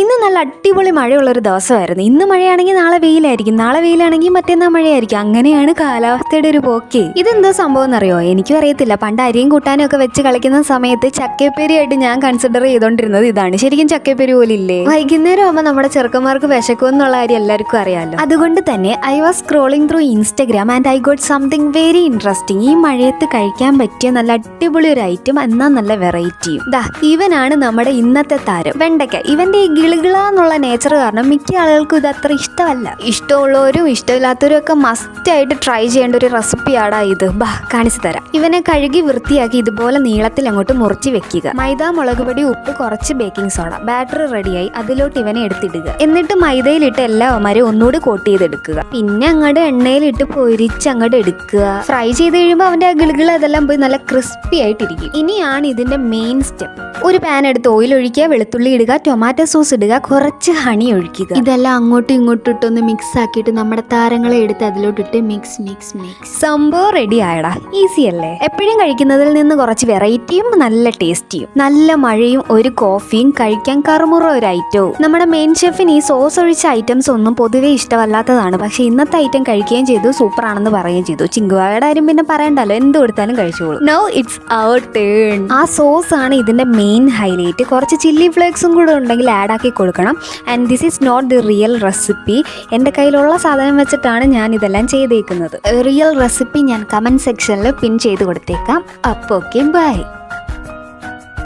ഇന്ന് നല്ല അടിപൊളി മഴയുള്ളൊരു ദിവസമായിരുന്നു. ഇന്ന് മഴയാണെങ്കിൽ നാളെ വെയിലായിരിക്കും, നാളെ വെയിലാണെങ്കിൽ മറ്റന്നാൾ മഴയായിരിക്കും. അങ്ങനെയാണ് കാലാവസ്ഥയുടെ ഒരു പോക്ക്. ഇതെന്താ സംഭവം എന്നറിയോ? എനിക്കും അറിയത്തില്ല. പണ്ട് അരിയും കൂട്ടാനും ഒക്കെ വെച്ച് കളിക്കുന്ന സമയത്ത് ചക്കപ്പേരിയായിട്ട് ഞാൻ കൺസിഡർ ചെയ്തോണ്ടിരുന്നത് ഇതാണ്. ശരിക്കും ചക്കപ്പേരി പോലെ ഇല്ലേ? വൈകുന്നേരം ആകുമ്പോൾ നമ്മുടെ ചെറുക്കന്മാർക്ക് വിശക്കും എന്നുള്ള കാര്യം എല്ലാവർക്കും അറിയാമല്ലോ. അതുകൊണ്ട് തന്നെ I was scrolling through Instagram and I got something very interesting. ഈ മഴയത്ത് കഴിക്കാൻ പറ്റിയ നല്ല അടിപൊളി ഒരു ഐറ്റം, എന്നാൽ നല്ല വെറൈറ്റിയും. ഇവനാണ് നമ്മുടെ ഇന്നത്തെ താരം, വെണ്ടയ്ക്ക. ഇവന്റെ ഈ ഗിളികളാന്നുള്ള നേച്ചർ കാരണം മിക്ക ആളുകൾക്കും ഇത് അത്ര ഇഷ്ടമല്ല. ഇഷ്ടമുള്ളവരും ഇഷ്ടമില്ലാത്തവരും ഒക്കെ മസ്റ്റ് ആയിട്ട് ട്രൈ ചെയ്യേണ്ട ഒരു റെസിപ്പിയാടാ ഇത്. കാണിച്ചു തരാം. ഇവനെ കഴുകി വൃത്തിയാക്കി ഇതുപോലെ നീളത്തിൽ അങ്ങോട്ട് മുറിച്ച് വെക്കുക. മൈദ, മുളക് പൊടി, ഉപ്പ്, കുറച്ച് ബേക്കിംഗ് സോഡ. ബാറ്റർ റെഡിയായി. അതിലോട്ട് ഇവനെ എടുത്തിടുക. എന്നിട്ട് മൈദയിലിട്ട് എല്ലാവരും ഒന്നുകൂടി കോട്ട് ചെയ്തെടുക്കുക. പിന്നെ അങ്ങോട്ട് എണ്ണയിലിട്ട് പൊരിച്ച് അങ്ങോട്ട് എടുക്കുക. ഫ്രൈ ചെയ്ത് കഴിയുമ്പോൾ അവന്റെ ആ ഗിളികൾ അതെല്ലാം പോയി നല്ല ക്രിസ്പി ആയിട്ടിരിക്കും. ഇനിയാണ് ഇതിന്റെ മെയിൻ സ്റ്റെപ്പ്. ഒരു പാൻ എടുത്ത് ഓയിൽ ഒഴിക്കുക, വെളുത്തുള്ളി ഇടുക, ടൊമാറ്റോ സോസ് ഇടുക, കുറച്ച് ഹണി ഒഴിക്കുക. ഇതെല്ലാം അങ്ങോട്ടും ഇങ്ങോട്ടും ഇട്ടൊന്ന് മിക്സ് ആക്കിയിട്ട് നമ്മുടെ താരങ്ങളെ എടുത്ത് അതിലോട്ടിട്ട് മിക്സ് മിക്സ് മിക്സ്. സംഭവം റെഡി ആയടാ. ഈസി അല്ലേ? എപ്പോഴും കഴിക്കുന്നതിൽ നിന്ന് കുറച്ച് വെറൈറ്റിയും നല്ല ടേസ്റ്റിയും. നല്ല മഴയും ഒരു കോഫിയും കഴിക്കാൻ കറുമുറ ഒരു ഐറ്റവും. നമ്മുടെ മെയിൻ ഷെഫിന് ഈ സോസ് ഒഴിച്ച ഐറ്റംസ് ഒന്നും പൊതുവെ ഇഷ്ടമല്ലാത്തതാണ്. പക്ഷെ ഇന്നത്തെ ഐറ്റം കഴിക്കുകയും ചെയ്തു, സൂപ്പർ ആണെന്ന് പറയുകയും ചെയ്തു. ചിങ്കുവായുടെ കാര്യം പിന്നെ പറയണ്ടല്ലോ, എന്ത് കൊടുത്താലും കഴിച്ചോളൂ. Now it's our turn. ആ സോസ് ആണ് ഇതിന്റെ മെയിൻ ഹൈലൈറ്റ്. കുറച്ച് ചില്ലി ഫ്ലേക്സും കൂടെ ഉണ്ടെങ്കിൽ ആഡ് ആക്കി കൊടുക്കണം. And this is not the real recipe. എൻ്റെ കയ്യിലുള്ള സാധനം വെച്ചിട്ടാണ് ഞാൻ ഇതെല്ലാം ചെയ്തേക്കുന്നത്. റിയൽ റെസിപ്പി ഞാൻ കമന്റ് സെക്ഷനിൽ പിൻ ചെയ്ത് കൊടുത്തേക്കാം. അപ്പോൾ ഓക്കെ, ബൈ.